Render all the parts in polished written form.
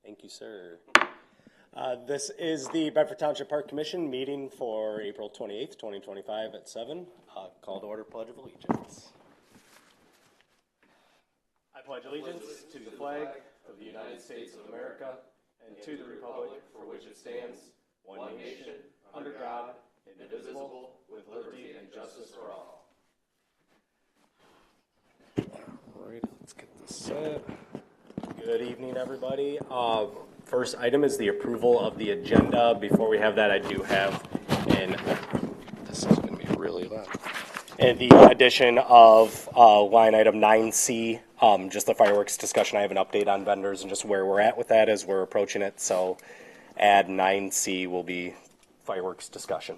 Thank you, sir. This is the Bedford Township Park Commission meeting for April 28th, 2025 at 7. Call to order, Pledge of Allegiance. I pledge allegiance to the flag of the United States of America and to the republic for which it stands, one nation, under God, indivisible, with liberty and justice for all. All right, let's get this set. Good evening, everybody. First item is the approval of the agenda. Before we have that, I do have this is going to be really loud. And the addition of line item 9C, just the fireworks discussion. I have an update on vendors and just where we're at with that as we're approaching it. So add 9C will be fireworks discussion.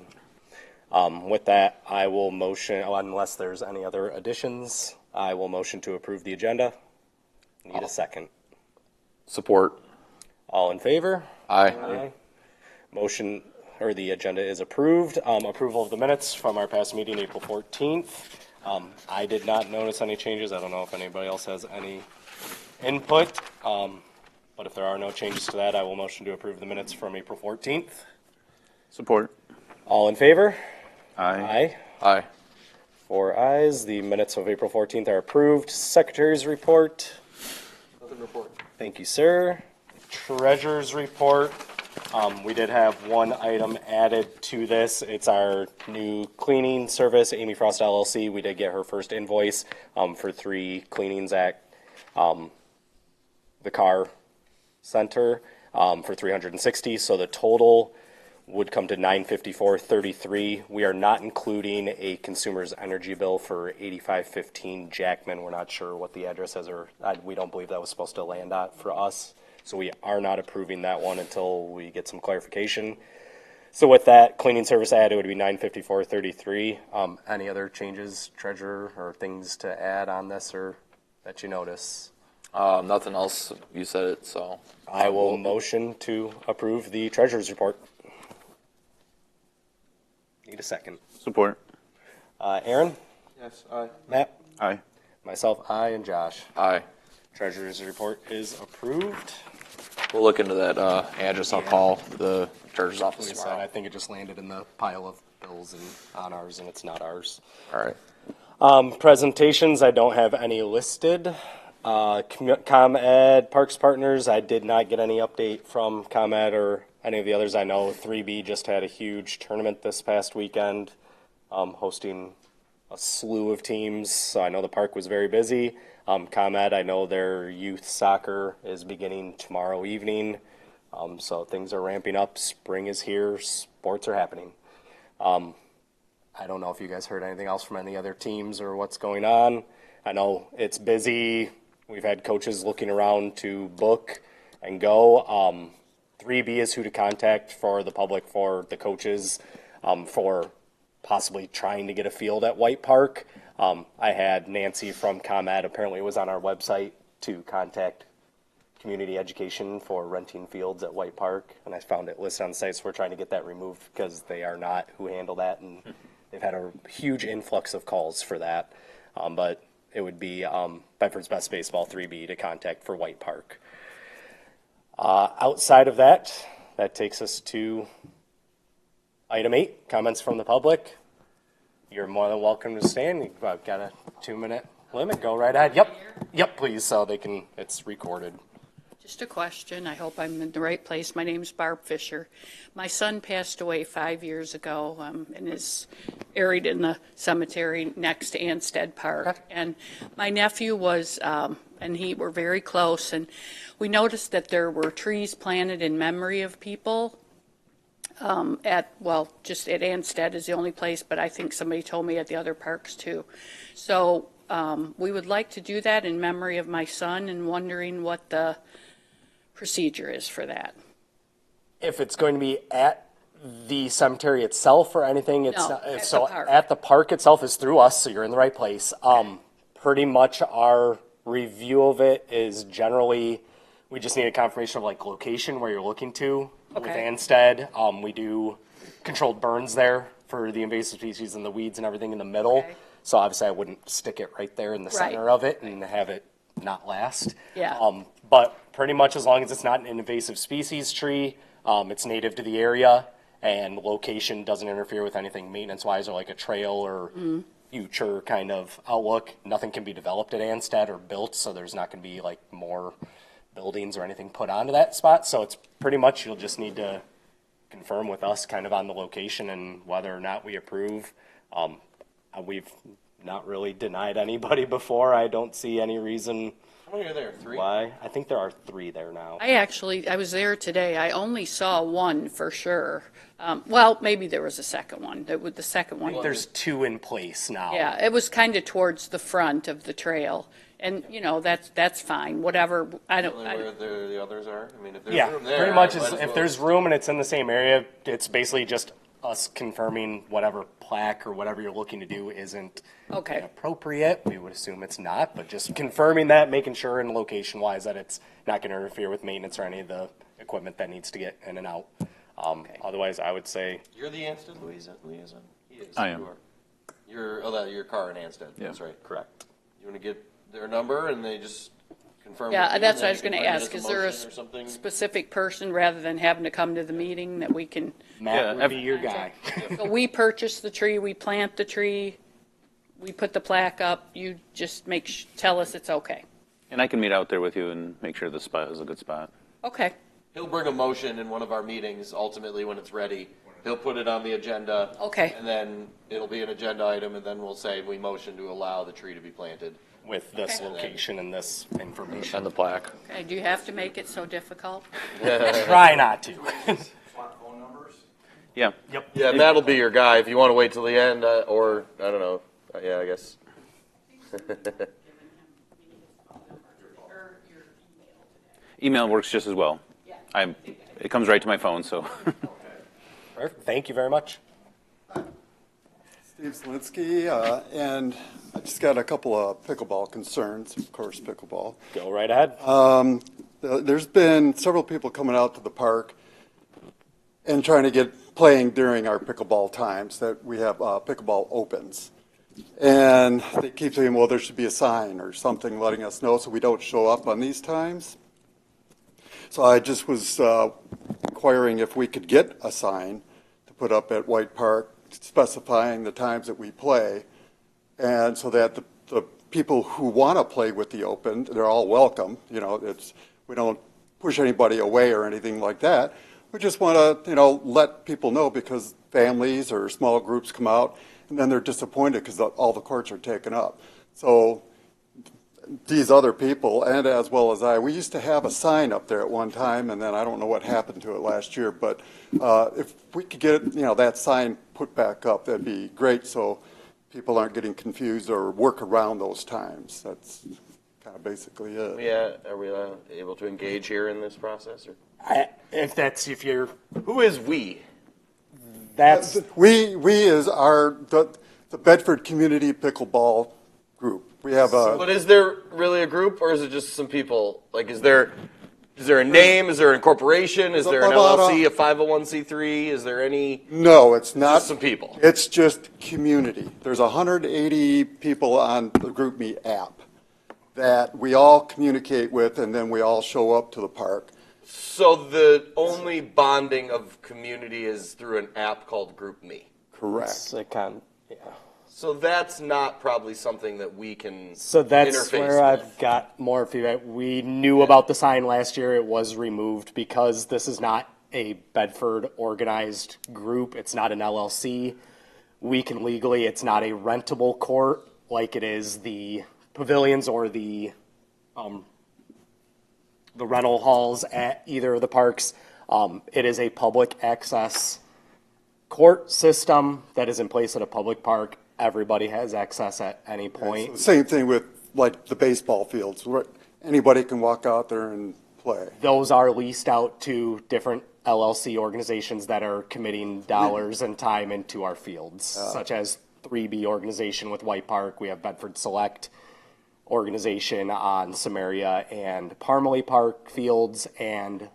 With that, I will motion, unless there's any other additions, I will motion to approve the agenda. Need a second. Support. All in favor? Aye. Aye. Motion, or the agenda is approved. Approval of the minutes from our past meeting, April 14th. I did not notice any changes. I don't know if anybody else has any input. But if there are no changes to that, I will motion to approve the minutes from April 14th. Support. All in favor? Aye. Aye. Aye. 4 ayes. The minutes of April 14th are approved. Secretary's report. Nothing report. Thank you, sir. Treasurer's report. We did have one item added to this. It's our new cleaning service, Amy Frost LLC. We did get her first invoice for 3 cleanings at the car center for $360. So the total would come to $954.33. We are not including a consumer's energy bill for 8515 Jackman. We're not sure what the address is, or we don't believe that was supposed to land at for us. So we are not approving that one until we get some clarification. So with that cleaning service add, it would be $954.33. Any other changes, Treasurer, or things to add on this or that you notice? Nothing else. You said it, so. I will motion to approve the Treasurer's report. Need a second. Support. Aaron? Yes. Aye. Matt? Aye. Myself, aye, and Josh. Aye. Treasurer's report is approved. We'll look into that address. I'll call the treasurer's office Like I said, tomorrow. I think it just landed in the pile of bills and on ours, and it's not ours. All right. Presentations, I don't have any listed. ComEd, Parks Partners, I did not get any update from ComEd or any of the others. I know 3B just had a huge tournament this past weekend, hosting a slew of teams. So I know the park was very busy. ComEd, I know their youth soccer is beginning tomorrow evening. So things are ramping up. Spring is here. Sports are happening. I don't know if you guys heard anything else from any other teams or what's going on. I know it's busy. We've had coaches looking around to book and go. 3B is who to contact for the public, for the coaches, for possibly trying to get a field at White Park. I had Nancy from ComEd, apparently it was on our website, to contact community education for renting fields at White Park, and I found it listed on the site, so we're trying to get that removed because they are not who handle that, and they've had a huge influx of calls for that. But it would be Bedford's Best Baseball 3B to contact for White Park. Outside of that, that takes us to item 8, comments from the public. You're more than welcome to stand. You've got a 2-minute limit. Go right ahead. Yep, please, so they can, it's recorded. Just a question. I hope I'm in the right place. My name's Barb Fisher. My son passed away 5 years ago and is buried in the cemetery next to Anstead Park. Okay. And my nephew was, and he were very close, and we noticed that there were trees planted in memory of people just at Anstead is the only place, but I think somebody told me at the other parks too. So we would like to do that in memory of my son, and wondering what the procedure is for that. If it's going to be at the cemetery itself or anything, it's No, not, at so the park. at the park itself is through us, so you're in the right place. Pretty much our review of it is generally, we just need a confirmation of like location where you're looking to. With Okay. Anstead, we do controlled burns there for the invasive species and the weeds and everything in the middle. Okay. So obviously I wouldn't stick it right there in the Right. center of it and have it not last. Yeah. But pretty much as long as it's not an invasive species tree, it's native to the area, and location doesn't interfere with anything maintenance-wise or like a trail or future kind of outlook. Nothing can be developed at Anstead or built, so there's not going to be like more buildings or anything put onto that spot. So it's pretty much you'll just need to confirm with us kind of on the location and whether or not we approve. We've not really denied anybody before. I don't see any reason How many are there? 3? why. I think there are 3 there now. I was there today. I only saw one for sure. Well, maybe there was a second one. The second one. There's 2 in place now. Yeah, it was kind of towards the front of the trail. And, that's fine, whatever. Where the others are? I mean, if there's Yeah, room there. pretty much might as if well- there's room and it's in the same area, it's basically just us confirming whatever plaque or whatever you're looking to do isn't Okay. appropriate. We would assume it's not, but just confirming that, making sure and location wise that it's not going to interfere with maintenance or any of the equipment that needs to get in and out. Otherwise, I would say You're the Anstead liaison? He is. I am. You are. Your car in Anstead. Yeah. That's right. correct. You want to get their number and they just confirm? Yeah, with you, that's and what then I was you can going to bring it ask. as Is there a motion or something? specific person, rather than having to come to the meeting, that we can, Matt Yeah, would be your guy. so we purchase the tree, we plant the tree, we put the plaque up, you just tell us it's okay. And I can meet out there with you and make sure the spot is a good spot. Okay, He'll bring a motion in one of our meetings, ultimately, when it's ready. He'll put it on the agenda. Okay. And then it'll be an agenda item, and then we'll say we motion to allow the tree to be planted. With this Okay. location and this information. And the plaque. okay, do you have to make it so difficult? Try not to. Yeah. Yep. Yeah, Matt will be your guy if you want to wait till the end, or, I don't know. Yeah, I guess. Email works just as well. It comes right to my phone, so. Perfect. Thank you very much. Steve Slinsky, and I just got a couple of pickleball concerns, of course, pickleball. Go right ahead. There's been several people coming out to the park and trying to get playing during our pickleball times that we have pickleball opens. And they keep saying, well, there should be a sign or something letting us know so we don't show up on these times. So I just was inquiring if we could get a sign to put up at White Park specifying the times that we play, and so that the people who want to play with the open, they're all welcome. We don't push anybody away or anything like that. We just want to, let people know, because families or small groups come out and then they're disappointed because all the courts are taken up. So these other people, and as well as we used to have a sign up there at one time, and then I don't know what happened to it last year, but if we could get, that sign put back up, that'd be great, so people aren't getting confused or work around those times. That's kind of basically it. Yeah, are we able to engage here in this process? Or? If you're, Who is we? that's, We is the Bedford Community Pickleball Group. We have But is there really a group, or is it just some people? Like, is there a name? Is there an incorporation? Is there an LLC, a 501c3? Is there any? no, it's not. Just some people. It's just community. There's 180 people on the GroupMe app that we all communicate with, and then we all show up to the park. So the only bonding of community is through an app called GroupMe. Correct. yeah. So that's not probably something that we can So that's interface where with. I've got more feedback. We knew about the sign last year. It was removed because this is not a Bedford organized group. It's not an LLC. We can legally, it's not a rentable court like it is the pavilions or the rental halls at either of the parks. It is a public access court system that is in place at a public park. Everybody has access at any point. Same thing with like the baseball fields, where anybody can walk out there and play. Those are leased out to different LLC organizations that are committing dollars and time into our fields, such as 3B organization with White Park. We have Bedford Select organization on Samaria and Parmalee Park fields, and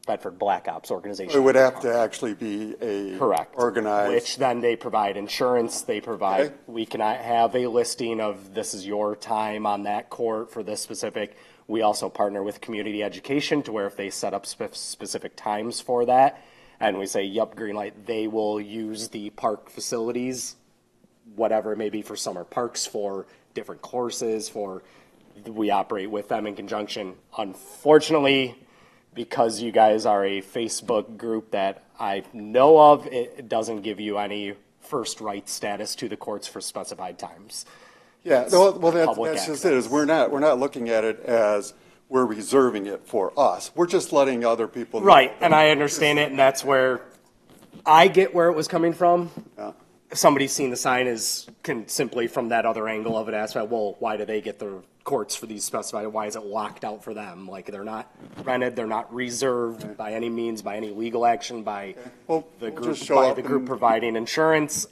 Bedford Black Ops organization. It would have to actually be a Correct. organized. Which then they provide insurance, they provide, Okay. we can have a listing of this is your time on that court for this specific. We also partner with community education to where if they set up specific times for that, and we say, yup, green light, they will use the park facilities, whatever it may be for summer parks, for different courses, we operate with them in conjunction. Unfortunately, because you guys are a Facebook group that I know of, it doesn't give you any first right status to the courts for specified times. Yeah, well, that's just it, is we're not looking at it as we're reserving it for us. We're just letting other people know. Right, and I understand it, and that's where I get where it was coming from. Yeah. Somebody's seen the sign can simply from that other angle of it ask, well, why do they get the courts for these specified? Why is it locked out for them? Like, they're not rented, they're not reserved by any means, by any legal action, by the group providing insurance.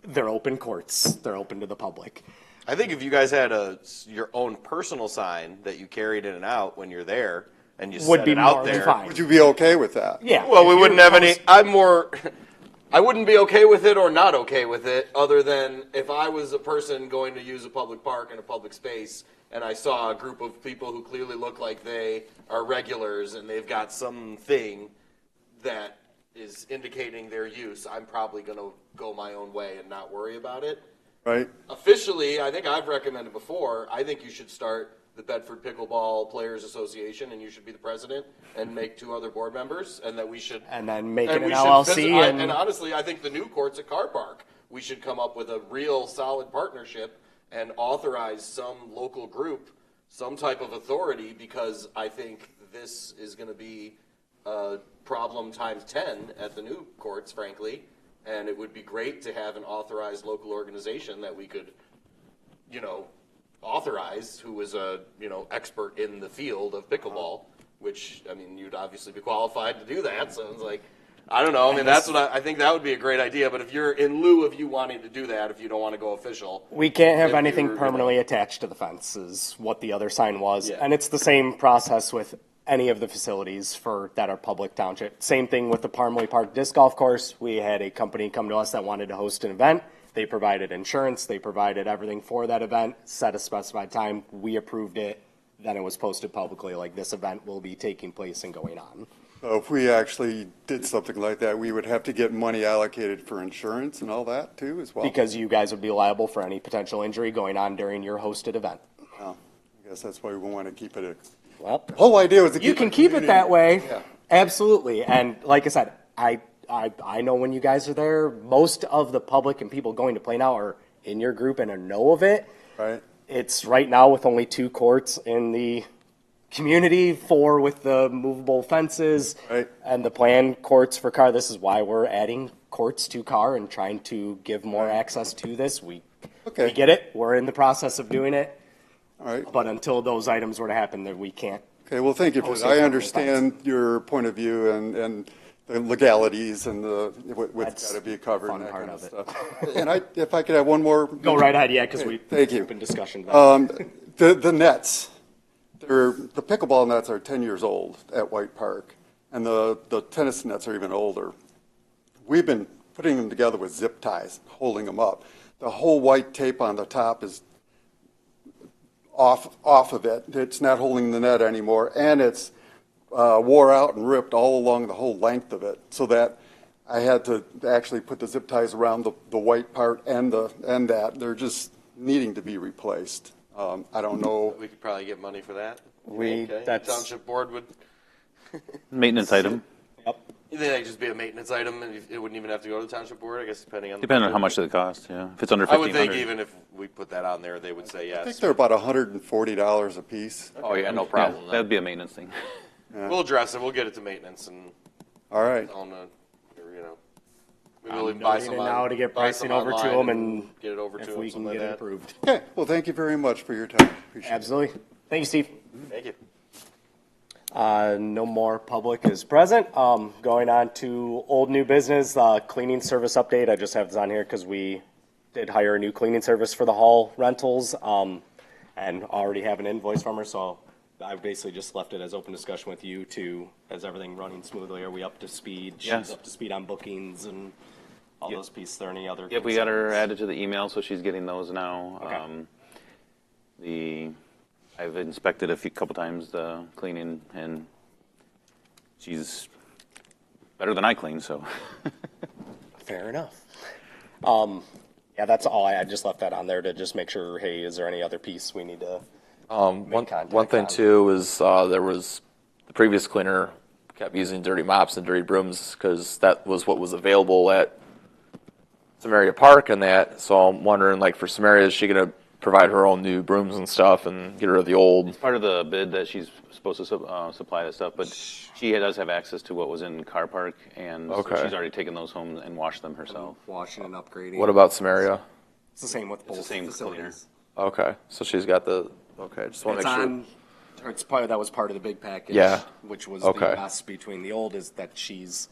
They're open courts. They're open to the public. I think if you guys had your own personal sign that you carried in and out when you're there, and you set it out there, would you be okay with that? Yeah. Well, we wouldn't have any. I wouldn't be okay with it or not okay with it, other than if I was a person going to use a public park in a public space and I saw a group of people who clearly look like they are regulars and they've got something that is indicating their use, I'm probably going to go my own way and not worry about it. Right. Officially, I think I've recommended before, I think you should start the Bedford Pickleball Players Association, and you should be the president and make 2 other board members, and that we should... And then make it an LLC. And honestly, I think the new courts at Car Park, we should come up with a real solid partnership and authorize some local group, some type of authority, because I think this is going to be a problem times 10 at the new courts, frankly, and it would be great to have an authorized local organization that we could, authorize, who is a expert in the field of pickleball, which, I mean, you'd obviously be qualified to do that. So it's like, I don't know. I mean, that's what I think that would be a great idea. But if you're in lieu of you wanting to do that, if you don't want to go official, we can't have anything permanently attached to the fence, is what the other sign was. Yeah. And it's the same process with any of the facilities that are public township. Same thing with the Parmley Park Disc Golf Course. We had a company come to us that wanted to host an event. They provided insurance, they provided everything for that event, set a specified time, we approved it, then it was posted publicly, like this event will be taking place and going on. So if we actually did something like that, we would have to get money allocated for insurance and all that too as well? Because you guys would be liable for any potential injury going on during your hosted event. Oh, I guess that's why we want to keep it Well, the whole idea was to keep you can keep it that way, Yeah. absolutely, and like I said, I know when you guys are there, most of the public and people going to play now are in your group and know of it. Right. It's right now with only 2 courts in the community, 4 with the movable fences, Right. and the planned courts for car. This is why we're adding courts to car and trying to give more access to this. We get it. We're in the process of doing it. All right. But until those items were to happen, that we can't. Okay, well, thank you for that. I understand your point of view and the legalities and what's got to be covered and that kind of stuff. And if I could have one more. Go right ahead, yeah, because thank you. Open discussion. The nets, the pickleball nets are 10 years old at White Park, and the tennis nets are even older. We've been putting them together with zip ties, holding them up. The whole white tape on the top is off of it. It's not holding the net anymore, and it's wore out and ripped all along the whole length of it, so that I had to actually put the zip ties around the white part and that. They're just needing to be replaced. I don't know. we could probably get money for that. That's Township board would. Maintenance item. Yep. You think that could just be a maintenance item, and it wouldn't even have to go to the township board? I guess depending on. Depending on how much it costs, yeah. If it's under I would $1,500. think even if we put that on there, they would say yes. I think they're about $140 a piece. Oh yeah, no Yeah, problem. that'd be a maintenance thing. We'll address it. We'll get it to maintenance and All right. on a, maybe we'll buy some now to get buy some pricing over to online them and get it over to if them. we can something get like it that. approved. Okay. Well, thank you very much for your time. Appreciate it. Absolutely. Thank you, Steve. Thank you. No more public is present. Going on to old new business, cleaning service update. I just have this on here because we did hire a new cleaning service for the hall rentals and already have an invoice from her. So I basically just left it as open discussion with you to, is everything running smoothly? Are we up to speed? Yes. She's up to speed on bookings and all those pieces. Are there any other? Yep, we got her added to the email, so she's getting those now. Okay. I've inspected a couple times the cleaning, and she's better than I clean, so. Fair enough. Yeah, that's all. I just left that on there to just make sure, hey, is there any other piece we need to make contact One thing on? too is there was the previous cleaner kept using dirty mops and dirty brooms because that was what was available at Samaria Park and that. So I'm wondering, like for Samaria, is she going to provide her own new brooms and stuff and get rid of the old? Part of the bid that she's supposed to supply that stuff, but she does have access to what was in Car Park, and so Okay. she's already taken those home and washed them herself. Washing and upgrading. What about Samaria? It's the same with both the same facilities. Okay, so she's got the. Okay, just want It's to make sure. on, or it's probably, that was part of the big package. Yeah. Which was Okay. the mess between the old is that she's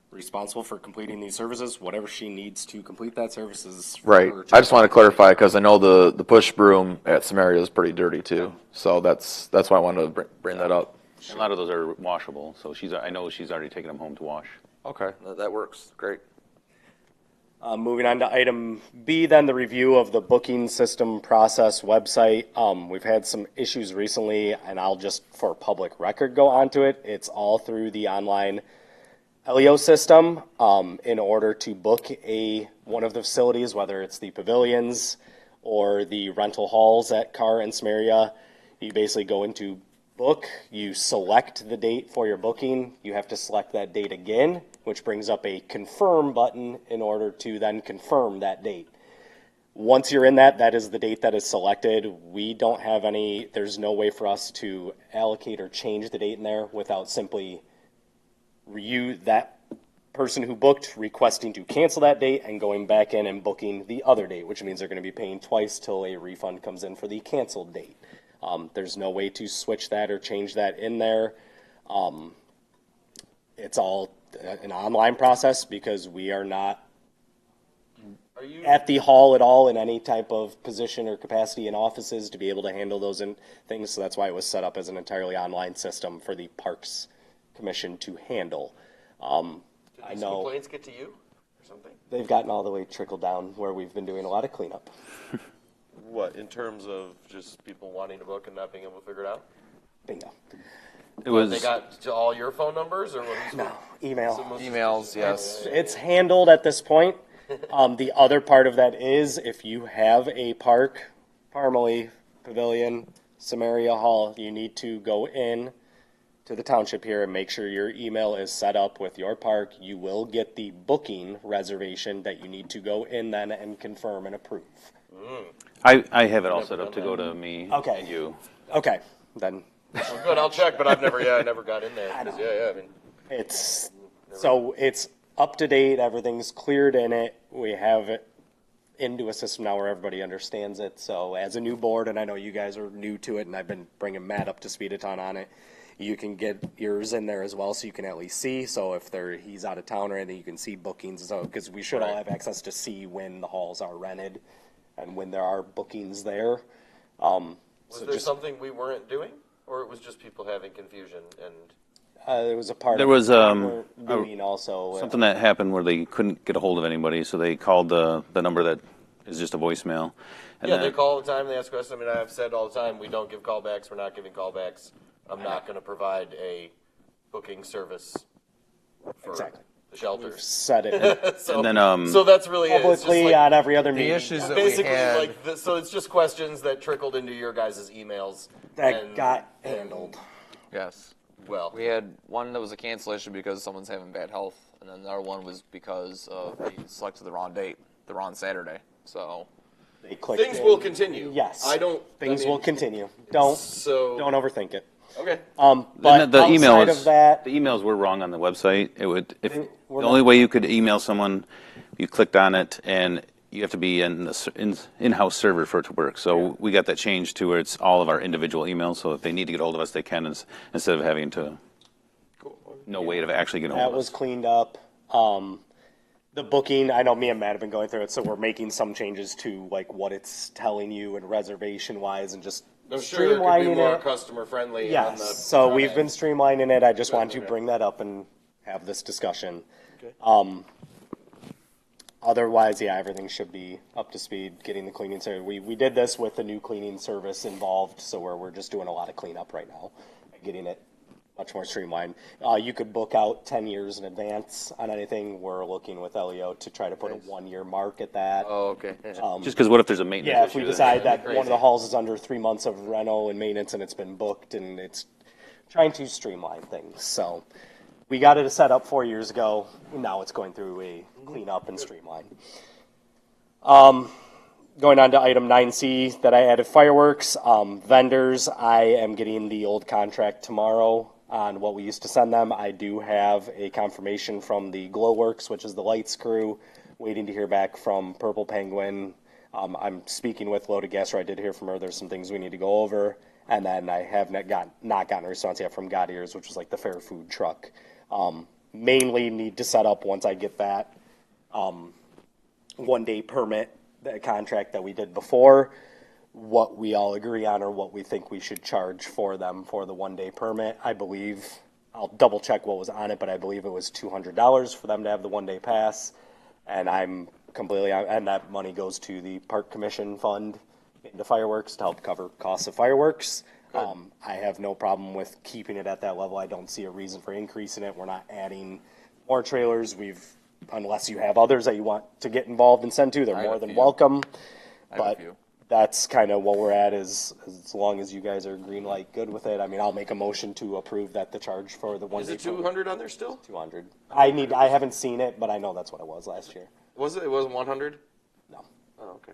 responsible for completing these services. Whatever she needs to complete that service is. for Right. her to I just want to complete. clarify because I know the push broom at Samaria is pretty dirty too. So that's why I wanted to bring that up. And a lot of those are washable, so I know she's already taken them home to wash. Okay, that works. Great. Moving on to item B, then the review of the booking system process website. We've had some issues recently, and I'll just, for public record, go onto it. It's all through the online LEO system. In order to book one of the facilities, whether it's the pavilions or the rental halls at Carr and Samaria, you basically go into book, you select the date for your booking, you have to select that date again, which brings up a confirm button in order to then confirm that date. Once you're in that is the date that is selected. We don't have there's no way for us to allocate or change the date in there without simply that person who booked requesting to cancel that date and going back in and booking the other date, which means they're going to be paying twice till a refund comes in for the canceled date. There's no way to switch that or change that in there. It's all an online process because we are not at the hall at all in any type of position or capacity in offices to be able to handle those things. So that's why it was set up as an entirely online system for the Parks Commission to handle. I These know complaints get to you or something? they've gotten all the way trickled down where we've been doing a lot of cleanup. What, in terms of just people wanting to book and not being able to figure it out? Bingo. It was. They got to all your phone numbers, or what? No, email. Emails, yes. It's handled at this point. The other part of that is if you have a park, Parmalee, Pavilion, Samaria Hall, you need to go in to the township here and make sure your email is set up with your park. You will get the booking reservation that you need to go in then and confirm and approve. I have it all set up to go to me Okay. and you. Okay, then Well, good, I'll check, but I never got in there. I know. Yeah, I mean, it's up to date. Everything's cleared in it. We have it into a system now where everybody understands it. So as a new board, and I know you guys are new to it, and I've been bringing Matt up to speed a ton on it. You can get yours in there as well, so you can at least see. So if he's out of town or anything, you can see bookings. So because we should all have access to see when the halls are rented and when there are bookings there. was there something we weren't doing, or it was just people having confusion and? There was a part. There of was, it that we're doing also Something that happened where they couldn't get a hold of anybody, so they called the number that is just a voicemail. And Yeah, then, they call all the time. They ask questions. I mean, I've said all the time, we don't give callbacks. We're not giving callbacks. I'm not going to provide a booking service for Exactly. the shelters. said it So, And then, so that's really it. It's just publicly like, on every other meeting. issues that we basically had. like so it's just questions that trickled into your guys' emails that and- got handled. Yes. Well, We had one that was a cancellation because someone's having bad health, and then the other one was because they selected the wrong date, the wrong Saturday. So They clicked things in. will continue. Yes. Things will continue. Don't So overthink it. okay. But the outside emails, of that, the emails were wrong on the website. It would, if the We're only not- way you could email someone, you clicked on it, and you have to be in-house server for it to work. So we got that changed to where it's all of our individual emails. So if they need to get hold of us, they can, instead of having to no way of actually getting that hold of was us. cleaned up. The booking, I know me and Matt have been going through it, so we're making some changes to like what it's telling you and reservation wise, and just I'm sure it could be streamlining more it. customer friendly. Yes. On the So front we've end. been streamlining it. I just wanted to bring that up and have this discussion. Otherwise, yeah, everything should be up to speed, getting the cleaning service. We did this with the new cleaning service involved, so we're just doing a lot of cleanup right now, getting it much more streamlined. You could book out 10 years in advance on anything. We're looking with Elio to try to put a 1-year mark at that. Oh, okay. Just because what if there's a maintenance Yeah, issue? if we decide that crazy. one of the halls is under 3 months of reno and maintenance and it's been booked, and it's trying to streamline things. So we got it set up 4 years ago. Now it's going through a cleanup and streamline. Going on to item 9C that I added fireworks. Vendors, I am getting the old contract tomorrow on what we used to send them. I do have a confirmation from the Glowworks, which is the lights crew, waiting to hear back from Purple Penguin. I'm speaking with Loaded Gasser. I did hear from her. There's some things we need to go over. And then I have not gotten a response yet from God Ears, which is like the fair food truck. Mainly need to set up, once I get that 1-day permit, the contract that we did before, what we all agree on or what we think we should charge for them for the 1-day permit. I believe, I'll double check what was on it, but I believe it was $200 for them to have the 1-day pass. And I'm completely, and that money goes to the Park Commission Fund into fireworks to help cover costs of fireworks. I have no problem with keeping it at that level. I don't see a reason for increasing it. We're not adding more trailers. Unless you have others that you want to get involved and send to, they're have more a than few. welcome. I have a But few. that's kind of what we're at, is as long as you guys are green light good with it. I mean, I'll make a motion to approve that the charge for the 1-day Is it permit- 200 on there still? 200. I haven't seen it, but I know that's what it was last year. Was it? It wasn't 100? No. Oh, okay.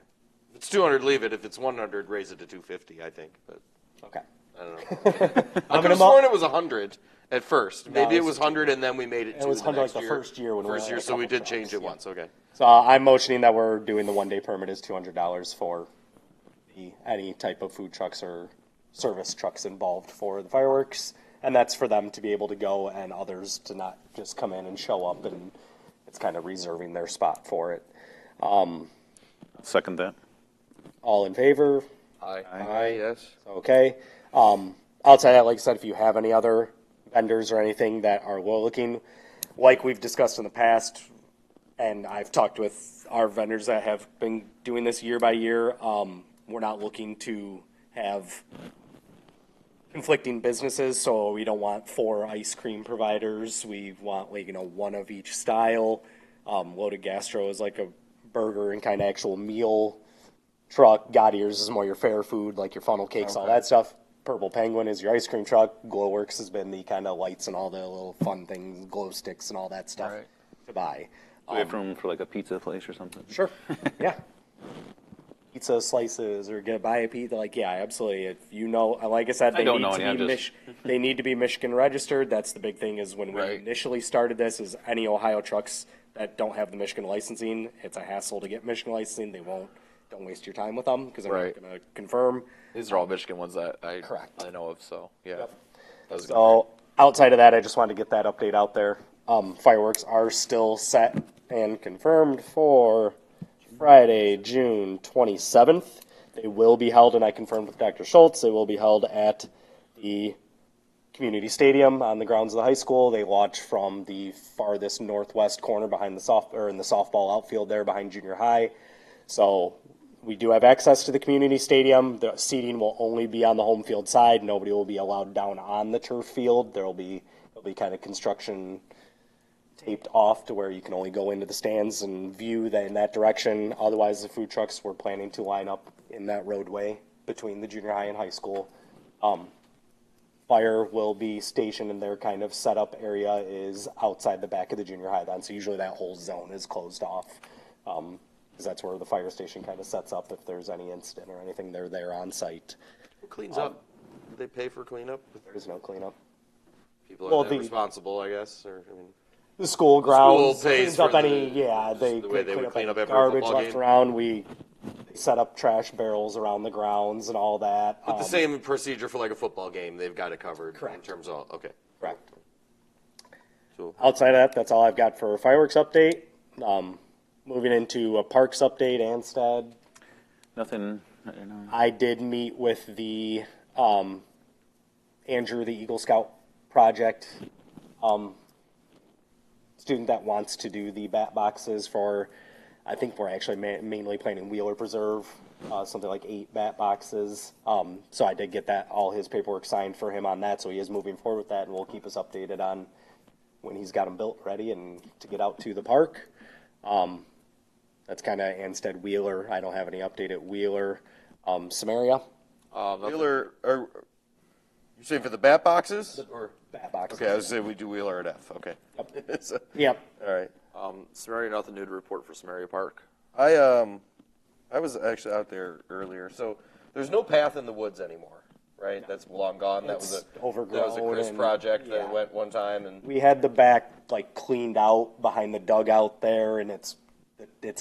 If it's 200, leave it. If it's 100, raise it to 250, I think. But Okay. I don't know. I I'm could have gonna sworn it was 100 at first. Maybe it it's was 100 and then we made it It 2 was the 100 next like the year. first year when we First only year, had a so we couple did change trucks, it once. Okay. So I'm motioning that we're doing the 1-day permit is $200 for any type of food trucks or service trucks involved for the fireworks. And that's for them to be able to go and others to not just come in and show up, and it's kind of reserving their spot for it. Second that. All in favor? Aye, yes. Okay. Outside that, like I said, if you have any other vendors or anything that are low looking, like we've discussed in the past, and I've talked with our vendors that have been doing this year by year, we're not looking to have conflicting businesses, so we don't want 4 ice cream providers. We want, like, one of each style. Loaded Gastro is like a burger and kind of actual meal truck. God Ears is more your fair food, like your funnel cakes, all that stuff. Purple Penguin is your ice cream truck. Glowworks has been the kind of lights and all the little fun things, glow sticks and all that stuff Right. to buy. Do we have room for like a pizza place or something? Sure. Yeah. Pizza slices or buy a pizza. Like, yeah, absolutely. If you know, like I said, they don't need know to any, be I'm just- they need to be Michigan registered. That's the big thing, is when we Right. initially started this, is any Ohio trucks that don't have the Michigan licensing, it's a hassle to get Michigan licensing. Don't waste your time with them because they're Right. not going to confirm. These are all Michigan ones that Correct. I know of. So yeah. Yep. That was good. So outside of that, I just wanted to get that update out there. Fireworks are still set and confirmed for Friday, June 27th. They will be held, and I confirmed with Dr. Schultz, they will be held at the community stadium on the grounds of the high school. They launch from the farthest northwest corner behind in the softball outfield there behind junior high. So we do have access to the community stadium. The seating will only be on the home field side. Nobody will be allowed down on the turf field. There'll be kind of construction taped off to where you can only go into the stands and view in that direction. Otherwise, the food trucks, we're planning to line up in that roadway between the junior high and high school. Fire will be stationed in their kind of setup area is outside the back of the junior high then. So usually that whole zone is closed off. Because that's where the fire station kind of sets up if there's any incident or anything. They're there on site. Who cleans up? Do they pay for cleanup? There is no cleanup. People are Well, then responsible, I guess. Or I mean, The school grounds pays cleans up for any, just they the way they clean would up clean any up after a garbage football left game? around. We set up trash barrels around the grounds and all that. but the same procedure for like a football game. They've got it covered in Correct. terms of okay. Correct. So Outside of that, that's all I've got for a fireworks update. Moving into a parks update, Anstead. Nothing. I don't know. I did meet with the Andrew, the Eagle Scout project student that wants to do the bat boxes for. I think we're actually mainly planning Wheeler Preserve, something like 8 bat boxes. So I did get all his paperwork signed for him on that, so he is moving forward with that, and we'll keep us updated on when he's got them built ready and to get out to the park. That's kind of Anstead Wheeler. I don't have any update at Wheeler. Samaria, Wheeler, are you saying for the bat boxes? Or bat boxes. okay, I was saying we do Wheeler at F. Okay. Yep. So- Yep. all right. Samaria, nothing new to report for Samaria Park. I was actually out there earlier. So there's no path in the woods anymore, right? That's long gone. That was It's a overgrown Chris and- project that yeah. went one time, and We had the back like cleaned out behind the dugout there, and it's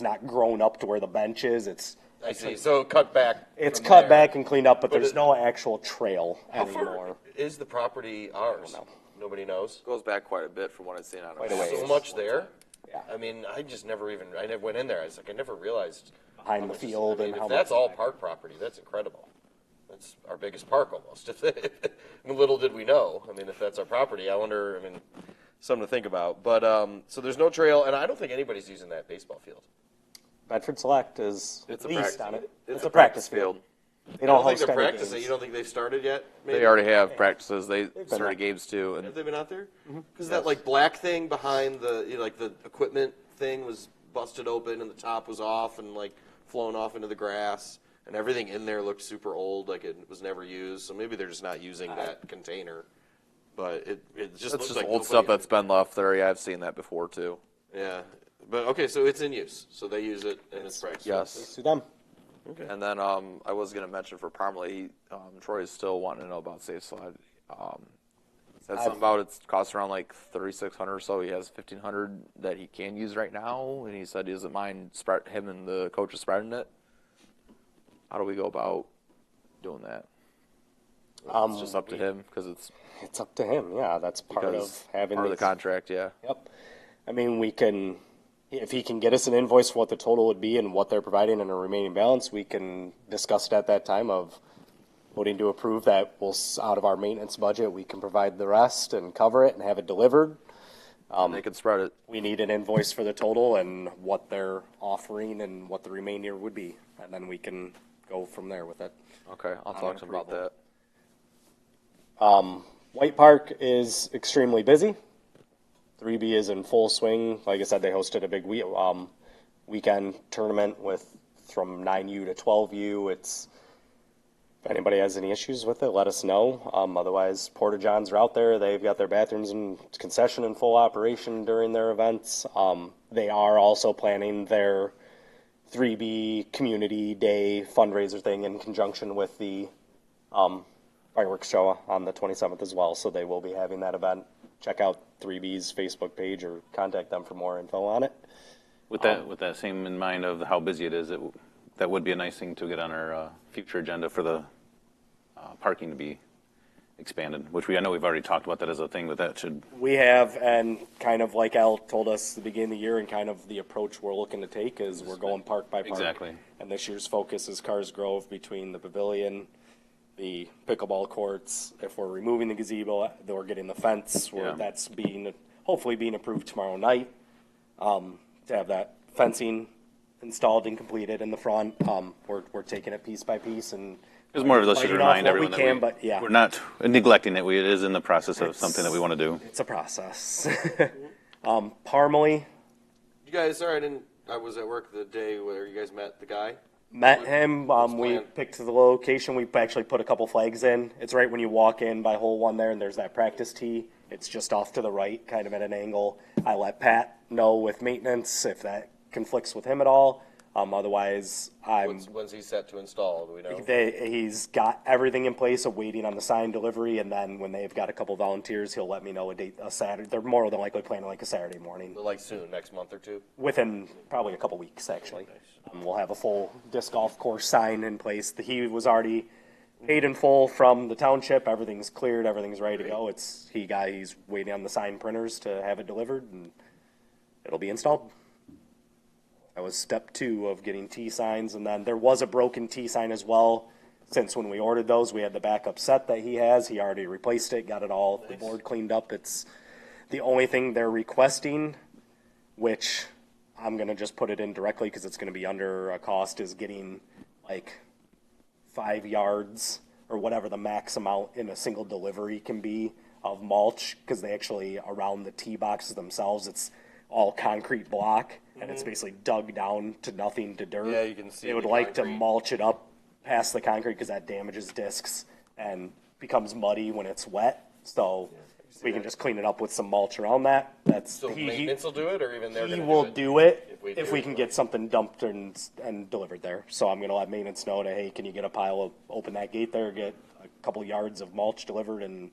not grown up to where the bench is. I see. So cut back. It's from cut there. back and cleaned up, but there's it- no actual trail How anymore. far is the property ours? know. Nobody knows. Goes back quite a bit from what I've seen on Quite a ways. So much there. Yeah. I mean, I never went in there. I never realized Behind how the much- field I mean, and if how that's much- all park property, that's incredible. That's our biggest park almost. Little did we know. I mean, if that's our property, I wonder. I mean, something to think about. But so there's no trail, and I don't think anybody's using that baseball field. Bedford Select is It's a leased practice- on it. it's It's a a practice practice field. field. They I don't don't think host they're any practicing. games. You don't think they've started yet? Maybe? They already have practices. They been started there. games too, and Have they been out there? Mm-hmm. Because that like black thing behind the like the equipment thing was busted open and the top was off and like flown off into the grass and everything in there looked super old, like it was never used. So maybe they're just not using that container. But it just that's looks just like old nobody- stuff that's been left there. Yeah, I've seen that before too. yeah. But okay, so it's in use. So they use it and it's practice. Yes. To them. And then I was going to mention for Parmalee, Troy is still wanting to know about Safe Slide. Said something about it costs around like $3,600 or so. He has $1,500 that he can use right now, and he said he doesn't mind him and the coaches spreading it. How do we go about doing that? It's just up to him because It's up to him. Yeah, that's part of having part of the these- contract. Yeah. Yep. I mean, we can, if he can get us an invoice for what the total would be and what they're providing in a remaining balance, we can discuss it at that time of voting to approve that out of our maintenance budget, we can provide the rest and cover it and have it delivered. They can spread it. We need an invoice for the total and what they're offering and what the remainder would be. And then we can go from there with it. Okay, I'll talk to him about approval. that. White Park is extremely busy. 3B is in full swing. Like I said, they hosted a big weekend tournament from 9U to 12U. If anybody has any issues with it, let us know. Otherwise, Porta Johns are out there. They've got their bathrooms and concession in full operation during their events. They are also planning their 3B Community Day fundraiser thing in conjunction with the fireworks show on the 27th as well. So they will be having that event. Check out 3B's Facebook page or contact them for more info on it. With that same in mind of how busy it is, that would be a nice thing to get on our future agenda for the parking to be expanded, which I know we've already talked about that as a thing, but that should. We have, and kind of like Al told us at the beginning of the year, and kind of the approach we're looking to take is we're going park by park. Exactly. And this year's focus is Cars Grove between the pavilion, the pickleball courts. If we're removing the gazebo, then we're getting the fence where Yeah. that's hopefully being approved tomorrow night. To have that fencing installed and completed in the front. We're taking it piece by piece and. It's more of just to biting off remind what everyone we that can, but yeah. we're not neglecting it. It is in the process of something that we want to do. It's a process. Parmalee. You guys, sorry, I was at work the day where you guys met the guy. Met him. We plan? picked the location. We actually put a couple flags in. It's right when you walk in by hole 1 there, and there's that practice tee. It's just off to the right, kind of at an angle. I let Pat know with maintenance if that conflicts with him at all. Otherwise, When's he set to install? Do we know? he's got everything in place, waiting on the sign delivery, and then when they've got a couple volunteers, he'll let me know a Saturday. They're more than likely planning like a Saturday morning. Like soon, next month or two. Within probably a couple weeks, actually. We'll have a full disc golf course sign in place. He was already paid in full from the township. Everything's cleared. Everything's ready to go. He's waiting on the sign printers to have it delivered, and it'll be installed. That was step 2 of getting T signs, and then there was a broken T sign as well. Since when we ordered those, we had the backup set that he has. He already replaced it, got it all, the board cleaned up. It's the only thing they're requesting, which I'm gonna just put it in directly because it's gonna be under a cost, is getting like 5 yards or whatever the max amount in a single delivery can be of mulch, because they actually, around the tee boxes themselves, it's all concrete block, and it's basically dug down to nothing, to dirt. Yeah, you can see They would the like to concrete. mulch it up past the concrete because that damages discs and becomes muddy when it's wet. So we can just clean it up with some mulch around that. That's So maintenance will do it, or even they're he going to will do it If if do we it. can get something dumped and delivered there. So I'm gonna let maintenance know to, hey, can you get a pile of, open that gate there, get a couple yards of mulch delivered, and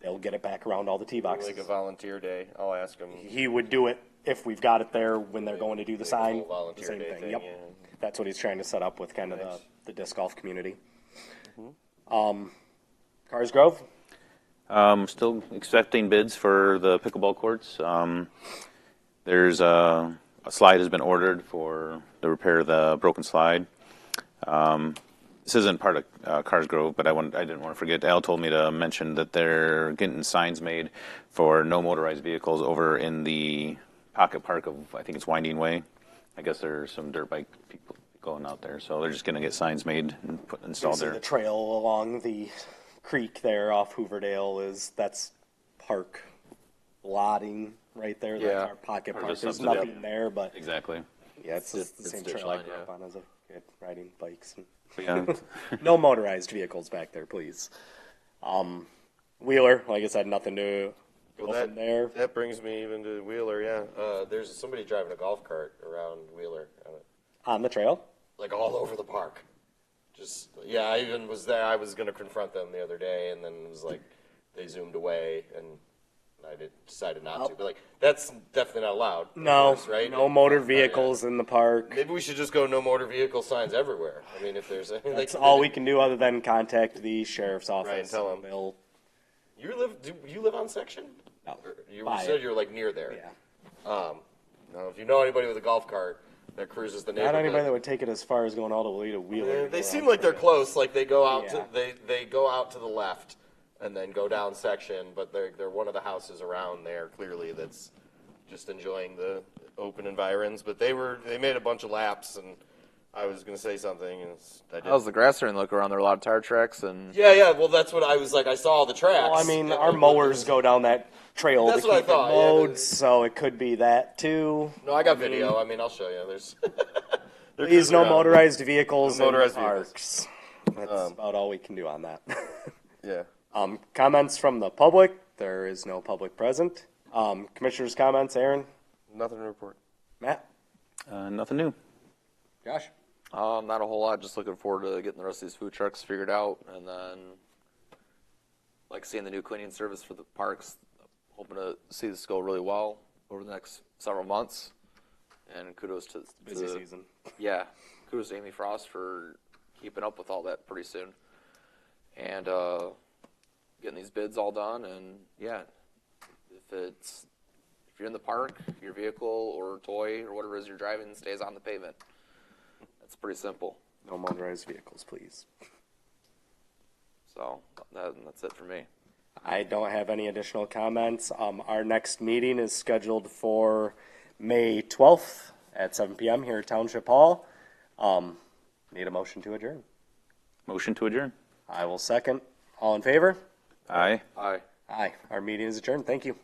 they'll get it back around all the tee boxes. like a volunteer day. I'll ask them. He would do it if we've got it there when they're going to do the Like a sign. whole volunteer Same day thing. thing, Yep. yeah. That's what he's trying to set up with kind of Nice. the disc golf community. Mm-hmm. Cars Grove. Still accepting bids for the pickleball courts. There's a slide has been ordered for the repair of the broken slide. This isn't part of Cars Grove, but I didn't want to forget. Al told me to mention that they're getting signs made for no motorized vehicles over in the pocket park of, I think it's Winding Way. I guess there's some dirt bike people going out there, so they're just going to get signs made and installed Basically, there. the trail along the creek there off Hooverdale that's park lotting right there. Yeah. That's our pocket Part of park. the There's subsidy. nothing there, but Exactly. yeah, it's the It's same ditch trail I line, grew up yeah. on as a kid, riding bikes. But yeah, No motorized vehicles back there, please. Wheeler, like I said, nothing to go from there. That brings me even to Wheeler, yeah. There's somebody driving a golf cart around Wheeler, On the trail? like all over the park. Just, yeah, I even was there. I was going to confront them the other day, and then it was like they zoomed away, and decided not to. But like, that's definitely not allowed. of No, course, right? no motor Yeah. vehicles in the park. Maybe we should just go no motor vehicle signs everywhere. I mean, if there's any, That's all we can do other than contact the sheriff's office. Right, and tell 'em. They'll, Do you live on Section? no, Or you buy said it. you're like near there. Yeah. No, if you know anybody with a golf cart that cruises the Not neighborhood. anybody that would take it as far as going all the way to Wheeler. They seem like they're close. Like they go out Yeah. to they go out to the left and then go down Section, but they're one of the houses around there clearly that's just enjoying the open environs. But they made a bunch of laps, and I was gonna say something, and I didn't. How's the grass starting to look around there? A lot of tire tracks and Yeah. Well, that's what I was like. I saw the tracks. Well, I mean, and our like, mowers go down that trail That's to what I keep thought, it yeah, mowed, but- so it could be that too. No, I got video. I mean, I'll show you. There's. they're Please, cruising no around. motorized vehicles No motorized in parks. That's about all we can do on that. Yeah. Comments from the public? There is no public present. Commissioners' comments, Aaron? Nothing to report. Matt? nothing new. Josh? not a whole lot. Just looking forward to getting the rest of these food trucks figured out, and then like seeing the new cleaning service for the parks. Hoping to see this go really well over the next several months. And kudos to Busy season. Yeah, kudos to Amy Frost for keeping up with all that pretty soon, and getting these bids all done. And yeah, if you're in the park, your vehicle or toy or whatever it is you're driving stays on the pavement. That's pretty simple. No motorized vehicles, please. So that's it for me. I don't have any additional comments. Our next meeting is scheduled for May 12th at 7 p.m. here at Township Hall. Need a motion to adjourn. Motion to adjourn. I will second. All in favor? Aye. Aye. Aye. Our meeting is adjourned. Thank you.